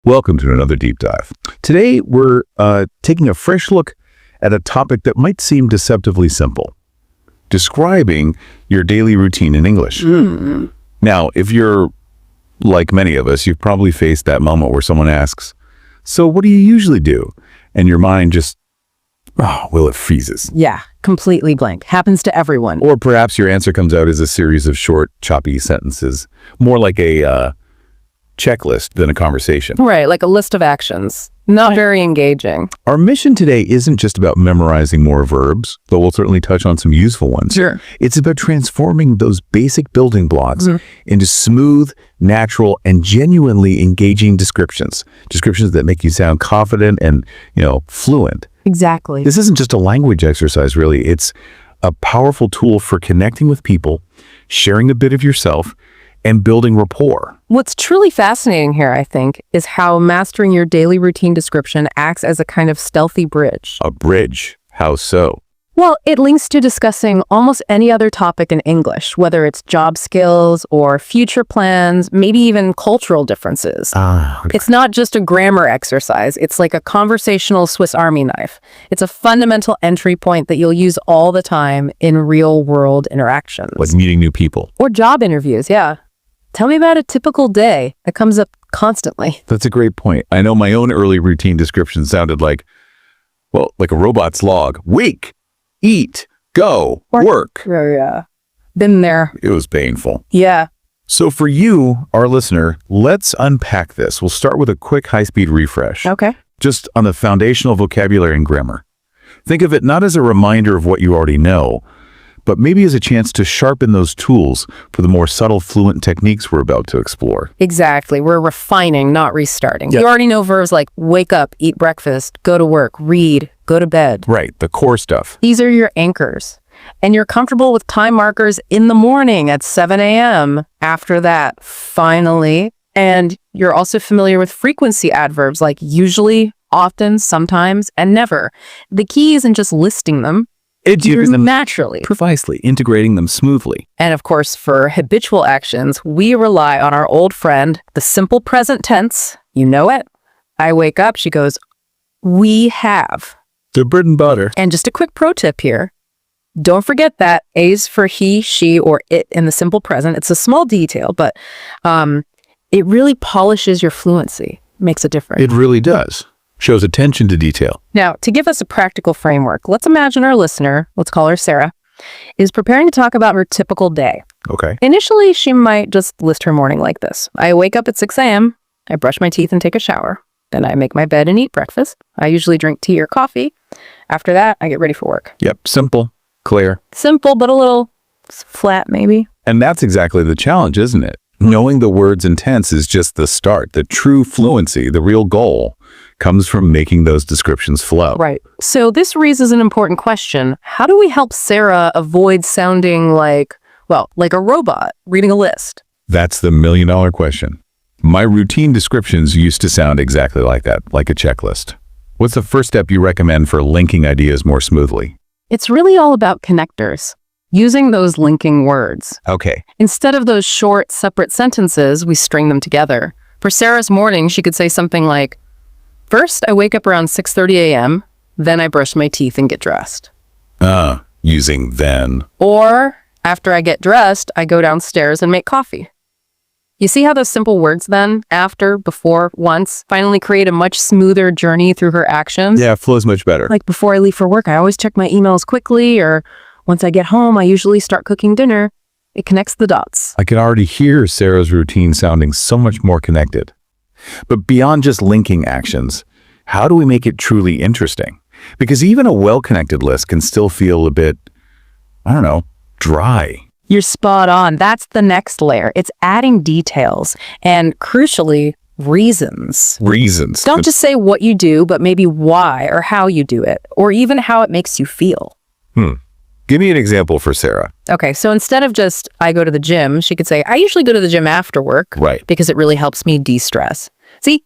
Welcome to another deep dive. Today, we're taking a fresh look at a topic that might seem deceptively simple: describing your daily routine in English. Now, if you're like many of us, you've probably faced that moment where someone asks, "So what do you usually do?" And your mind just, it freezes. Yeah, completely blank. Happens to everyone. Or perhaps your answer comes out as a series of short, choppy sentences, more like a checklist than a conversation. Right, like a list of actions. Not very engaging. Our mission today isn't just about memorizing more verbs, though we'll certainly touch on some useful ones. Sure. It's about transforming those basic building blocks into smooth, natural, and genuinely engaging descriptions. Descriptions that make you sound confident and, fluent. Exactly. This isn't just a language exercise, really. It's a powerful tool for connecting with people, sharing a bit of yourself, and building rapport. What's truly fascinating here, I think, is how mastering your daily routine description acts as a kind of stealthy bridge. A bridge? How so? Well, it links to discussing almost any other topic in English, whether it's job skills or future plans, maybe even cultural differences. It's not just a grammar exercise. It's like a conversational Swiss Army knife. It's a fundamental entry point that you'll use all the time in real-world interactions. Like meeting new people. Or job interviews, yeah. Tell me about a typical day. It comes up constantly. That's a great point. I know my own early routine description sounded like a robot's log. Wake, eat, go, work. Yeah. Been there. It was painful. Yeah. So for you, our listener, let's unpack this. We'll start with a quick high-speed refresh. Okay. Just on the foundational vocabulary and grammar. Think of it not as a reminder of what you already know, but maybe as a chance to sharpen those tools for the more subtle, fluent techniques we're about to explore. Exactly. We're refining, not restarting. Yeah. You already know verbs like wake up, eat breakfast, go to work, read, go to bed. Right, the core stuff. These are your anchors. And you're comfortable with time markers in the morning at 7 a.m. After that, finally. And you're also familiar with frequency adverbs like usually, often, sometimes, and never. The key isn't just listing them. It's using them naturally. Precisely, integrating them smoothly. And of course, for habitual actions, we rely on our old friend, the simple present tense. You know it. I wake up, she goes, we have. The bread and butter. And just a quick pro tip here. Don't forget that A's for he, she, or it in the simple present. It's a small detail, but it really polishes your fluency. Makes a difference. It really does. Shows attention to detail. Now, to give us a practical framework, let's imagine our listener, let's call her Sarah, is preparing to talk about her typical day. Okay. Initially, she might just list her morning like this. I wake up at 6 a.m., I brush my teeth and take a shower. Then I make my bed and eat breakfast. I usually drink tea or coffee. After that, I get ready for work. Yep, simple, clear. Simple, but a little flat, maybe. And that's exactly the challenge, isn't it? Knowing the words and tense is just the start. The true fluency, the real goal, comes from making those descriptions flow. Right. So this raises an important question. How do we help Sarah avoid sounding like a robot reading a list? That's the million-dollar question. My routine descriptions used to sound exactly like that, like a checklist. What's the first step you recommend for linking ideas more smoothly? It's really all about connectors. Using those linking words. Okay. Instead of those short, separate sentences, we string them together. For Sarah's morning, she could say something like, first, I wake up around 6:30 a.m., then I brush my teeth and get dressed. Using then. Or, after I get dressed, I go downstairs and make coffee. You see how those simple words then, after, before, once, finally create a much smoother journey through her actions? Yeah, it flows much better. Like before I leave for work, I always check my emails quickly, or once I get home, I usually start cooking dinner. It connects the dots. I can already hear Sarah's routine sounding so much more connected. But beyond just linking actions, how do we make it truly interesting? Because even a well-connected list can still feel a bit, dry. You're spot on. That's the next layer. It's adding details and, crucially, reasons. Reasons. Don't just say what you do, but maybe why or how you do it, or even how it makes you feel. Give me an example for Sarah. Okay, so instead of just, I go to the gym, she could say, I usually go to the gym after work. Right. Because it really helps me de-stress. See,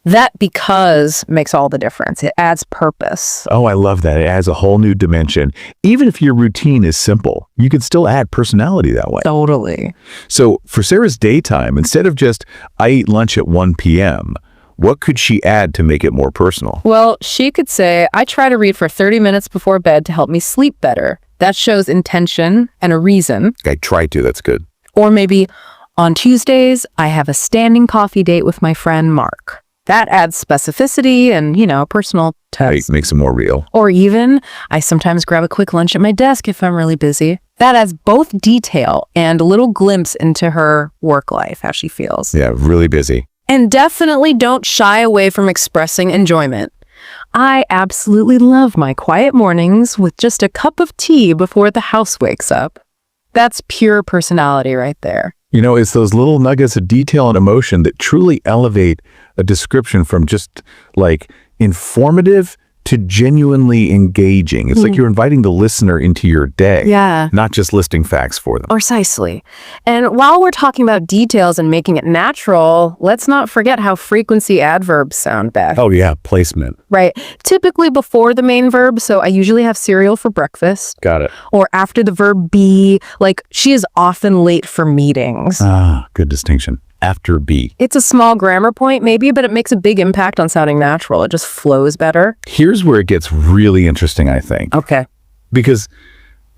that because makes all the difference. It adds purpose. Oh, I love that. It adds a whole new dimension. Even if your routine is simple, you can still add personality that way. Totally. So for Sarah's daytime, instead of just, I eat lunch at 1 p.m., What could she add to make it more personal? Well, she could say, I try to read for 30 minutes before bed to help me sleep better. That shows intention and a reason. I try to. That's good. Or maybe, on Tuesdays, I have a standing coffee date with my friend Mark. That adds specificity and, personal touch. Makes it more real. Or even, I sometimes grab a quick lunch at my desk if I'm really busy. That adds both detail and a little glimpse into her work life, how she feels. Yeah, really busy. And definitely don't shy away from expressing enjoyment. I absolutely love my quiet mornings with just a cup of tea before the house wakes up. That's pure personality right there. It's those little nuggets of detail and emotion that truly elevate a description from just like informative to genuinely engaging. It's like you're inviting the listener into your day. Yeah. Not just listing facts for them. Precisely. And while we're talking about details and making it natural, let's not forget how frequency adverbs sound best. Oh, yeah. Placement. Right. Typically before the main verb, so I usually have cereal for breakfast. Got it. Or after the verb be, like she is often late for meetings. Ah, good distinction. After be. It's a small grammar point maybe, but it makes a big impact on sounding natural. It just flows better. Here's where it gets really interesting, I think. Okay. Because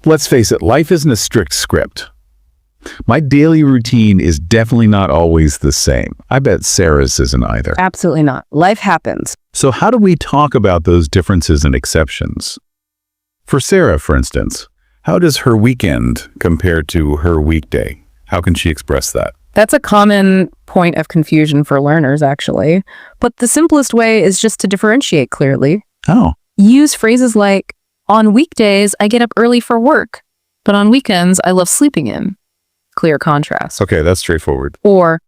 let's face it, life isn't a strict script. My daily routine is definitely not always the same. I bet Sarah's isn't either. Absolutely not. Life happens. So how do we talk about those differences and exceptions? For Sarah, for instance, how does her weekend compare to her weekday? How can she express that? That's a common point of confusion for learners, actually. But the simplest way is just to differentiate clearly. Oh. Use phrases like, on weekdays, I get up early for work, but on weekends, I love sleeping in. Clear contrast. Okay, that's straightforward. Or,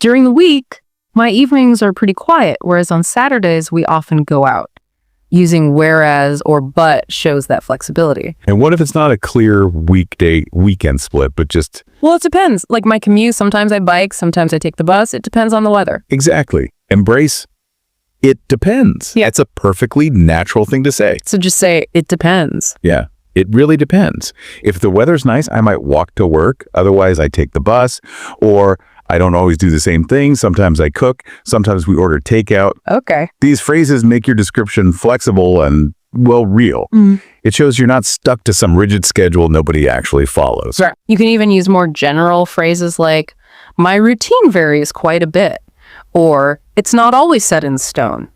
during the week, my evenings are pretty quiet, whereas on Saturdays, we often go out. Using whereas or but shows that flexibility. And what if it's not a clear weekend split, but just... Well, it depends. Like my commute, sometimes I bike, sometimes I take the bus. It depends on the weather. Exactly. Embrace, it depends. Yeah. It's a perfectly natural thing to say. So just say, it depends. Yeah, it really depends. If the weather's nice, I might walk to work. Otherwise, I take the bus. Or I don't always do the same thing. Sometimes I cook. Sometimes we order takeout. Okay. These phrases make your description flexible and, well, real. It shows you're not stuck to some rigid schedule nobody actually follows. Right. You can even use more general phrases like, my routine varies quite a bit. Or, it's not always set in stone.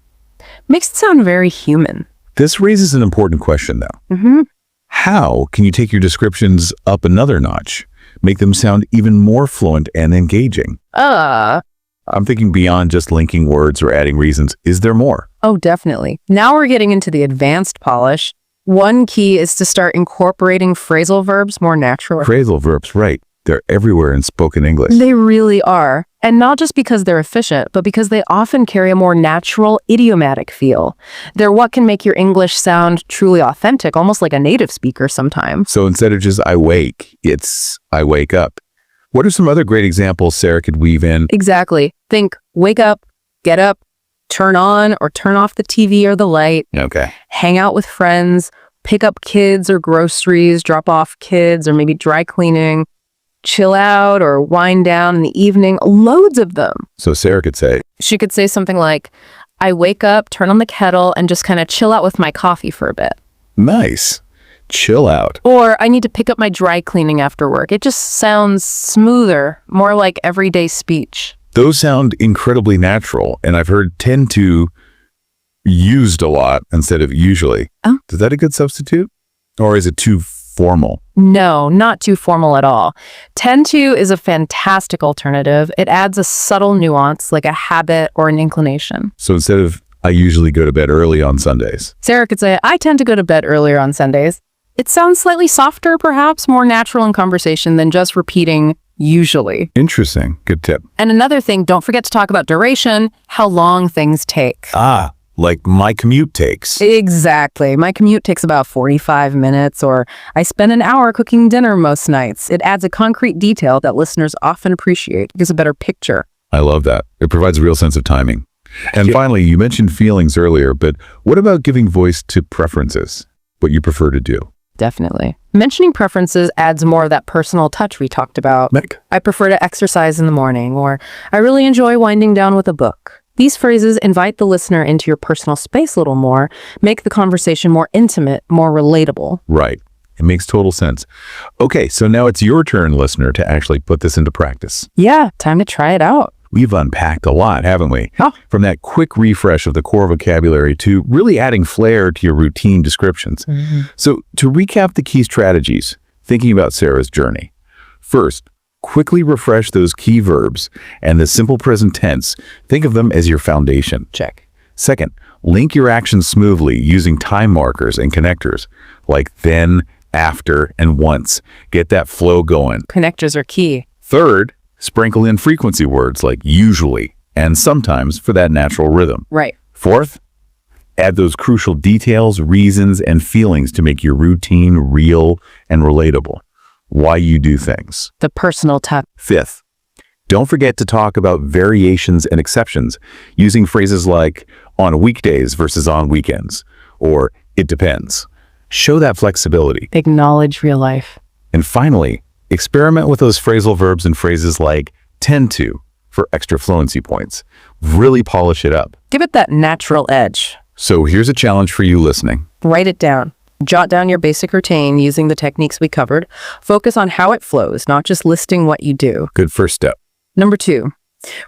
Makes it sound very human. This raises an important question, though. How can you take your descriptions up another notch? Make them sound even more fluent and engaging? I'm thinking beyond just linking words or adding reasons. Is there more? Oh, definitely. Now we're getting into the advanced polish. One key is to start incorporating phrasal verbs more naturally. Phrasal verbs, right. They're everywhere in spoken English. They really are. And not just because they're efficient, but because they often carry a more natural, idiomatic feel. They're what can make your English sound truly authentic, almost like a native speaker sometimes. So instead of just I wake, it's I wake up. What are some other great examples Sarah could weave in? Exactly. Think wake up, get up, turn on or turn off the TV or the light, Okay. hang out with friends, pick up kids or groceries, drop off kids or maybe dry cleaning, chill out or wind down in the evening, loads of them. So Sarah could say, She could say something like, I wake up, turn on the kettle, and just kind of chill out with my coffee for a bit. nice, chill out. Or I need to pick up my dry cleaning after work. It just sounds smoother, more like everyday speech. Those sound incredibly natural, and I've heard tend to used a lot instead of usually. Oh. Is that a good substitute? Or is it too formal? No, not too formal at all. Tend to is a fantastic alternative. It adds a subtle nuance, like a habit or an inclination. So instead of I usually go to bed early on Sundays. Sarah could say, I tend to go to bed earlier on Sundays. It sounds slightly softer, perhaps more natural in conversation than just repeating usually. Interesting. Good tip. And another thing, don't forget to talk about duration, how long things take. Ah, like my commute takes. Exactly. My commute takes about 45 minutes, or I spend an hour cooking dinner most nights. It adds a concrete detail that listeners often appreciate, gives a better picture. I love that. It provides a real sense of timing. And finally, you mentioned feelings earlier, but what about giving voice to preferences, what you prefer to do? Definitely. Mentioning preferences adds more of that personal touch we talked about. Meg? I prefer to exercise in the morning, or I really enjoy winding down with a book. These phrases invite the listener into your personal space a little more, make the conversation more intimate, more relatable. Right. It makes total sense. Okay, so now it's your turn, listener, to actually put this into practice. Yeah, time to try it out. We've unpacked a lot, haven't we? Oh. From that quick refresh of the core vocabulary to really adding flair to your routine descriptions. So to recap the key strategies, thinking about Sarah's journey. First, quickly refresh those key verbs and the simple present tense. Think of them as your foundation. Check. Second, link your actions smoothly using time markers and connectors like then, after, and once. Get that flow going. Connectors are key. Third, sprinkle in frequency words like usually and sometimes for that natural rhythm. Right. Fourth, add those crucial details, reasons, and feelings to make your routine real and relatable. Why you do things. The personal touch. Fifth, don't forget to talk about variations and exceptions using phrases like on weekdays versus on weekends or it depends. Show that flexibility. Acknowledge real life. And finally, experiment with those phrasal verbs and phrases like tend to for extra fluency points. Really polish it up. Give it that natural edge. So here's a challenge for you listening. Write it down. Jot down your basic routine using the techniques we covered. Focus on how it flows, not just listing what you do. Good first step. Number 2,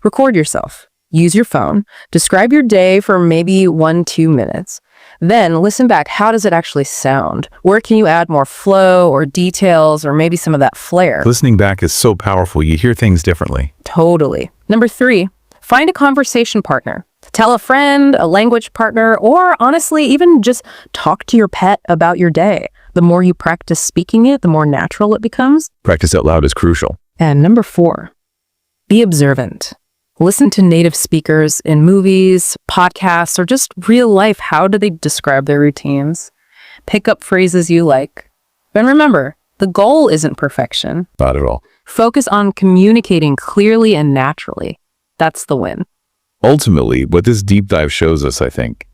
record yourself. Use your phone. Describe your day for maybe 1-2 minutes. Then listen back. How does it actually sound? Where can you add more flow or details or maybe some of that flair? Listening back is so powerful. You hear things differently. Totally. Number 3, find a conversation partner. Tell a friend, a language partner, or honestly, even just talk to your pet about your day. The more you practice speaking it, the more natural it becomes. Practice out loud is crucial. And number 4, be observant. Listen to native speakers in movies, podcasts, or just real life. How do they describe their routines? Pick up phrases you like. And remember, the goal isn't perfection. Not at all. Focus on communicating clearly and naturally. That's the win. Ultimately, what this deep dive shows us, I think,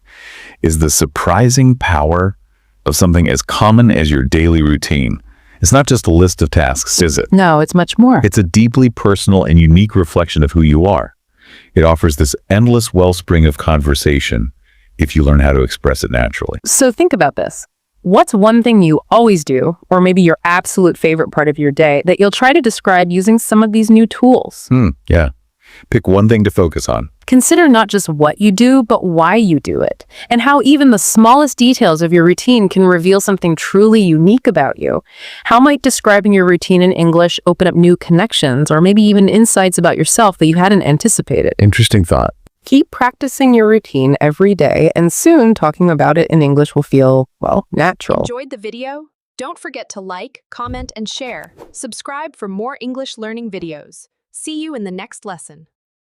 is the surprising power of something as common as your daily routine. It's not just a list of tasks, is it? No, it's much more. It's a deeply personal and unique reflection of who you are. It offers this endless wellspring of conversation if you learn how to express it naturally. So think about this. What's one thing you always do, or maybe your absolute favorite part of your day, that you'll try to describe using some of these new tools? Yeah. Pick one thing to focus on. Consider not just what you do, but why you do it, and how even the smallest details of your routine can reveal something truly unique about you. How might describing your routine in English open up new connections, or maybe even insights about yourself that you hadn't anticipated? Interesting thought. Keep practicing your routine every day, and soon talking about it in English will feel, well, natural. Enjoyed the video? Don't forget to like, comment, and share. Subscribe for more English learning videos. See you in the next lesson.